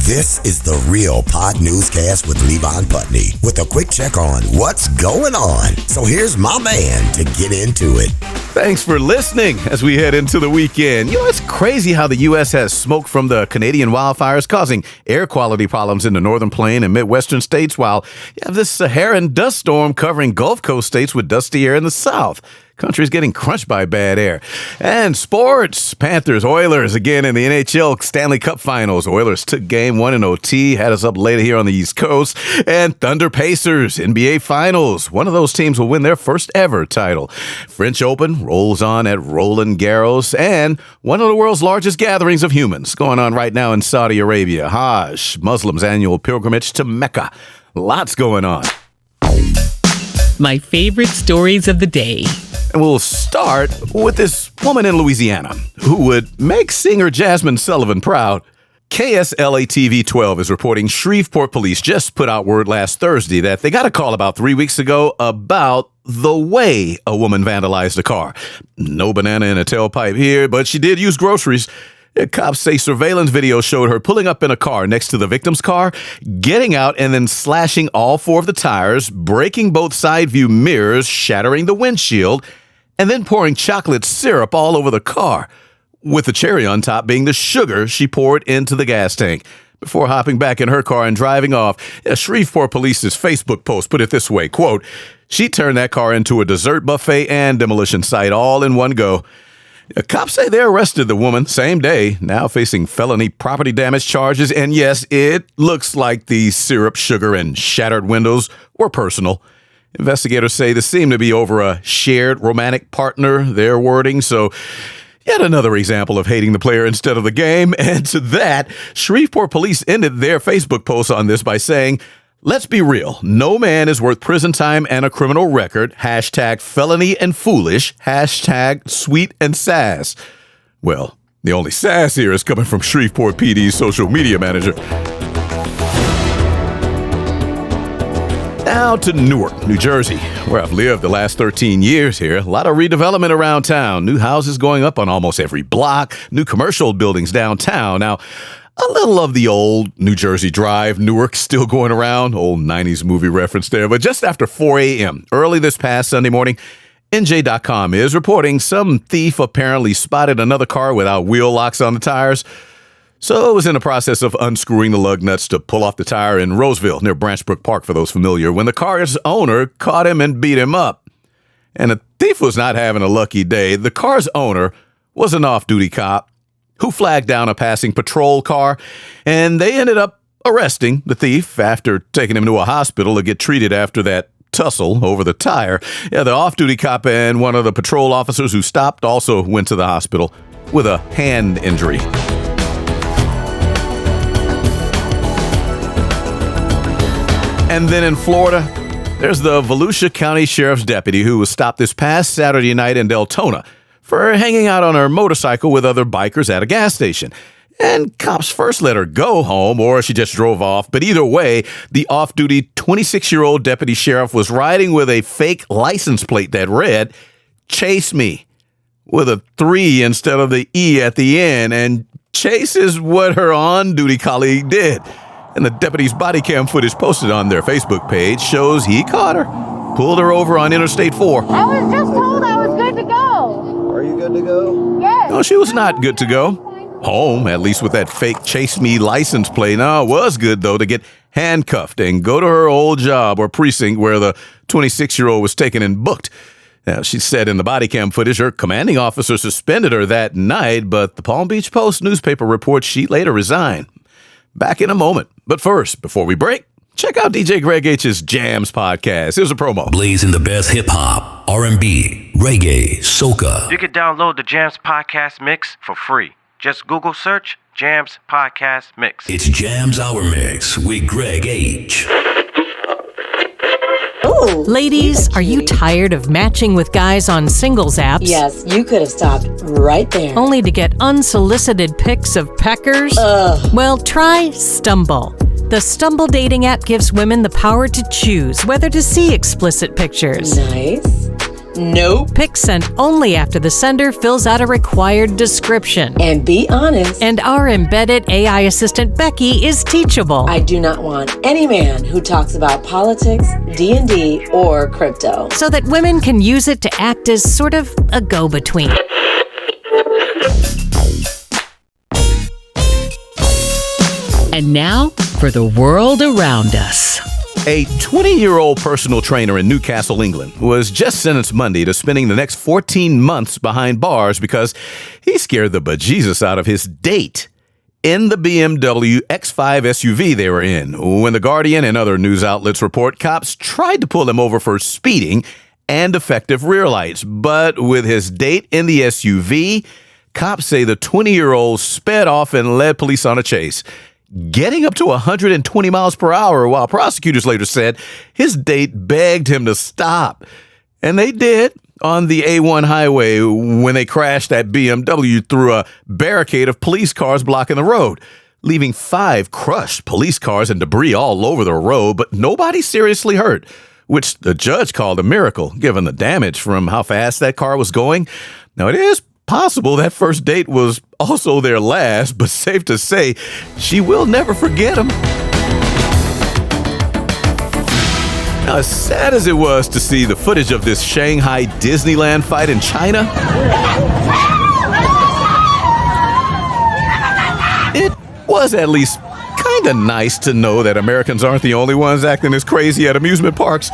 This is the Real Pod Newscast with Levon Putney with a quick check on what's going on. So here's my man to get into it. Thanks for listening as we head into the weekend. You know, it's crazy how the U.S. has smoke from the Canadian wildfires causing air quality problems in the northern plain and Midwestern states, while you have this Saharan dust storm covering Gulf Coast states with dusty air in the south. Country's getting crunched by bad air. And sports, Panthers, Oilers again in the NHL Stanley Cup Finals. Oilers took game one in OT, had us up later here on the East Coast. And Thunder Pacers, NBA Finals. One of those teams will win their first ever title. French Open rolls on at Roland Garros. And one of the world's largest gatherings of humans going on right now in Saudi Arabia. Hajj, Muslims' annual pilgrimage to Mecca. Lots going on. My favorite stories of the day. And we'll start with this woman in Louisiana who would make singer Jasmine Sullivan proud. KSLA TV 12 is reporting Shreveport police just put out word last Thursday that they got a call about 3 weeks ago about the way a woman vandalized a car. No banana in a tailpipe here, but she did use groceries. Cops say surveillance video showed her pulling up in a car next to the victim's car, getting out and then slashing all four of the tires, breaking both side view mirrors, shattering the windshield, and then pouring chocolate syrup all over the car, with the cherry on top being the sugar she poured into the gas tank. Before hopping back in her car and driving off, Shreveport Police's Facebook post put it this way, quote, "She turned that car into a dessert buffet and demolition site all in one go." Cops say they arrested the woman same day, now facing felony property damage charges. And yes, it looks like the syrup, sugar, and shattered windows were personal. Investigators say this seemed to be over a shared romantic partner, their wording. So yet another example of hating the player instead of the game. And to that, Shreveport police ended their Facebook post on this by saying, "Let's be real. No man is worth prison time and a criminal record. Hashtag felony and foolish. Hashtag sweet and sass." Well, the only sass here is coming from Shreveport PD's social media manager. Now to Newark, New Jersey, where I've lived the last 13 years here. A lot of redevelopment around town. New houses going up on almost every block. New commercial buildings downtown. Now, a little of the old New Jersey Drive, Newark still going around. Old 90s movie reference there. But just after 4 a.m., early this past Sunday morning, NJ.com is reporting some thief apparently spotted another car without wheel locks on the tires. So it was in the process of unscrewing the lug nuts to pull off the tire in Roseville, near Branchbrook Park for those familiar, when the car's owner caught him and beat him up. And the thief was not having a lucky day. The car's owner was an off-duty cop who flagged down a passing patrol car, and they ended up arresting the thief after taking him to a hospital to get treated after that tussle over the tire. Yeah, the off-duty cop and one of the patrol officers who stopped also went to the hospital with a hand injury. And then in Florida, there's the Volusia County Sheriff's deputy who was stopped this past Saturday night in Deltona for hanging out on her motorcycle with other bikers at a gas station. And cops first let her go home, or she just drove off. But either way, the off-duty 26-year-old deputy sheriff was riding with a fake license plate that read, "Chase me," with a 3 instead of the E at the end. And chase is what her on-duty colleague did. And the deputy's body cam footage posted on their Facebook page shows he caught her, pulled her over on Interstate 4. I was just told I was good to go. Are you good to go? Yes. No, she was not good to go. Home, at least with that fake Chase Me license plate. No, it was good, though, to get handcuffed and go to her old job or precinct where the 26-year-old was taken and booked. Now, she said in the body cam footage her commanding officer suspended her that night, but the Palm Beach Post newspaper reports she later resigned. Back in a moment. But first, before we break, check out DJ Greg H's Jams podcast. Here's a promo. Blazing the best hip-hop, R&B, reggae, soca. You can download the Jams podcast mix for free. Just Google search Jams podcast mix. It's Jams Hour Mix with Greg H. Ooh, Ladies, are you tired of matching with guys on singles apps? Yes, you could have stopped right there. Only to get unsolicited pics of peckers? Ugh. Well, try Stumble. The Stumble dating app gives women the power to choose whether to see explicit pictures. Nice. Nope. Pics sent only after the sender fills out a required description. And be honest. And our embedded AI assistant Becky is teachable. I do not want any man who talks about politics, D&D, or crypto. So that women can use it to act as sort of a go-between. And now for the world around us. A 20-year-old personal trainer in Newcastle, England, was just sentenced Monday to spending the next 14 months behind bars because he scared the bejesus out of his date in the BMW X5 SUV they were in. When The Guardian and other news outlets report, cops tried to pull him over for speeding and defective rear lights. But with his date in the SUV, cops say the 20-year-old sped off and led police on a chase, getting up to 120 miles per hour, while prosecutors later said his date begged him to stop. And they did on the A1 highway when they crashed that BMW through a barricade of police cars blocking the road, leaving 5 crushed police cars and debris all over the road, but nobody seriously hurt, which the judge called a miracle, given the damage from how fast that car was going. Now, it is possible that first date was also their last, but safe to say, she will never forget him. Now, as sad as it was to see the footage of this Shanghai Disneyland fight in China, it was at least kind of nice to know that Americans aren't the only ones acting this crazy at amusement parks.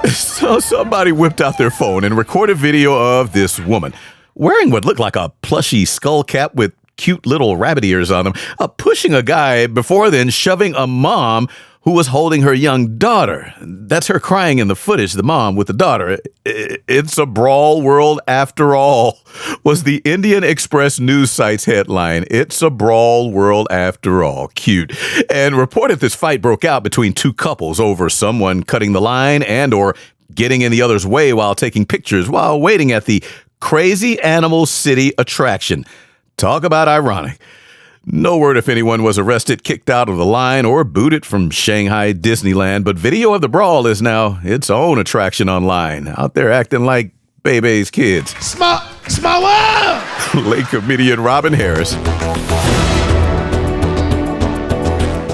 So somebody whipped out their phone and recorded video of this woman wearing what looked like a plushy skull cap with cute little rabbit ears on them, pushing a guy before then shoving a mom who was holding her young daughter. That's her crying in the footage, the mom with the daughter. It's a brawl world after all, was the Indian Express news site's headline. It's a brawl world after all. Cute. And reported this fight broke out between 2 couples over someone cutting the line and or getting in the other's way while taking pictures while waiting at the Crazy Animal City attraction. Talk about ironic. No word if anyone was arrested, kicked out of the line, or booted from Shanghai Disneyland, but video of the brawl is now its own attraction online. Out there acting like Bebe's kids. Small Late comedian Robin Harris.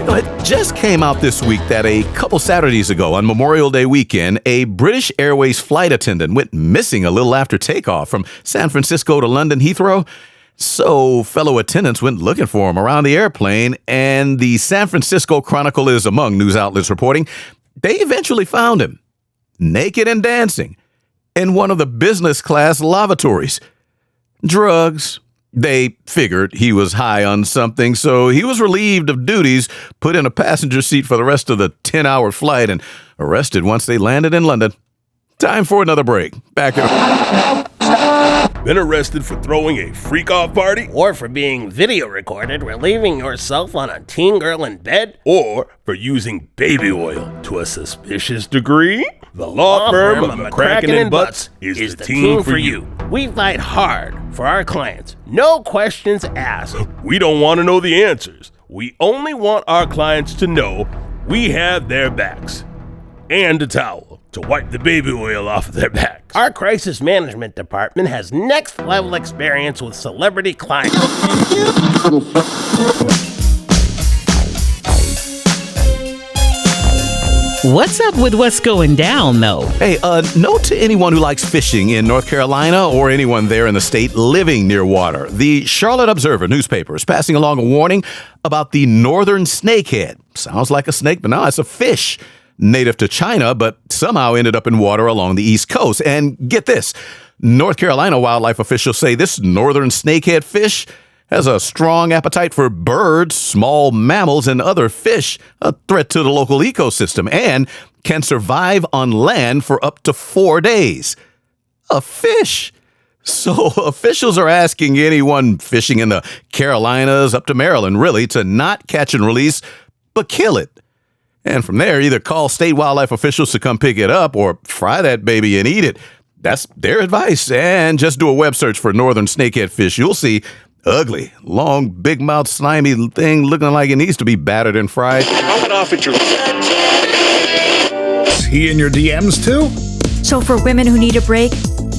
It just came out this week that a couple Saturdays ago on Memorial Day weekend, a British Airways flight attendant went missing a little after takeoff from San Francisco to London Heathrow. So fellow attendants went looking for him around the airplane, and the San Francisco Chronicle is among news outlets reporting they eventually found him, naked and dancing, in one of the business class lavatories. Drugs. They figured he was high on something, so he was relieved of duties, put in a passenger seat for the rest of the 10-hour flight, and arrested once they landed in London. Time for another break. Back in... Been arrested for throwing a freak-off party? Or for being video recorded relieving yourself on a teen girl in bed? Or for using baby oil to a suspicious degree? The law firm of McCracken & Butts is the team for you. We fight hard for our clients. No questions asked. We don't want to know the answers. We only want our clients to know we have their backs. And a towel to wipe the baby oil off of their backs. Our crisis management department has next-level experience with celebrity clients. What's up with what's going down, though? Hey, note to anyone who likes fishing in North Carolina or anyone there in the state living near water. The Charlotte Observer newspaper is passing along a warning about the northern snakehead. Sounds like a snake, but no, it's a fish. Native to China, but somehow ended up in water along the East Coast. And get this, North Carolina wildlife officials say this northern snakehead fish has a strong appetite for birds, small mammals, and other fish, a threat to the local ecosystem, and can survive on land for up to 4 days. A fish. So officials are asking anyone fishing in the Carolinas up to Maryland, really, to not catch and release, but kill it. And from there, either call state wildlife officials to come pick it up or fry that baby and eat it. That's their advice. And just do a web search for northern snakehead fish. You'll see ugly, long, big-mouthed, slimy thing looking like it needs to be battered and fried. Is he in your DMs too? So for women who need a break,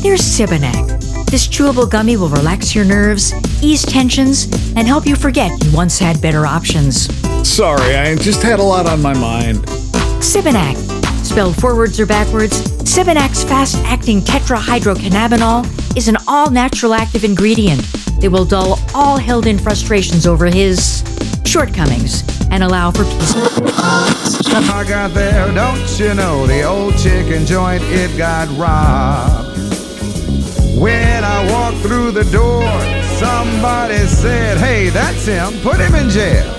there's Sibinac. This chewable gummy will relax your nerves, ease tensions, and help you forget you once had better options. Sorry, I just had a lot on my mind. Sibinac. Spelled forwards or backwards, Sibinac's fast-acting tetrahydrocannabinol is an all-natural active ingredient that will dull all held-in frustrations over his shortcomings and allow for peace. I got there, don't you know, the old chicken joint, it got robbed. When I walked through the door, somebody said, hey, that's him, put him in jail.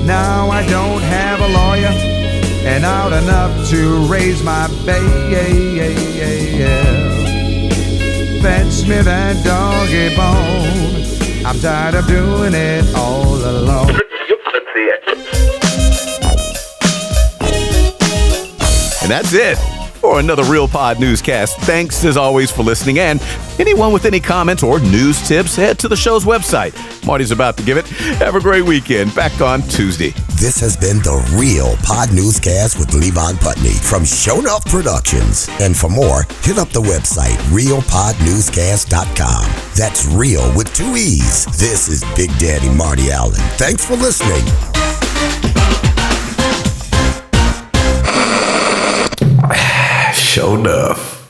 Now I don't have a lawyer and out enough to raise my bail. Fetch me that doggy bone, I'm tired of doing it all alone. And that's it for another Real Pod newscast. Thanks as always for listening, and anyone with any comments or news tips, head to the show's website. Marty's about to give it. Have a great weekend. Back on Tuesday. This has been the Real Pod Newscast with Levon Putney from Show Enough Productions. And for more, hit up the website, realpodnewscast.com. That's real with 2 E's. This is Big Daddy Marty Allen. Thanks for listening. Show enough.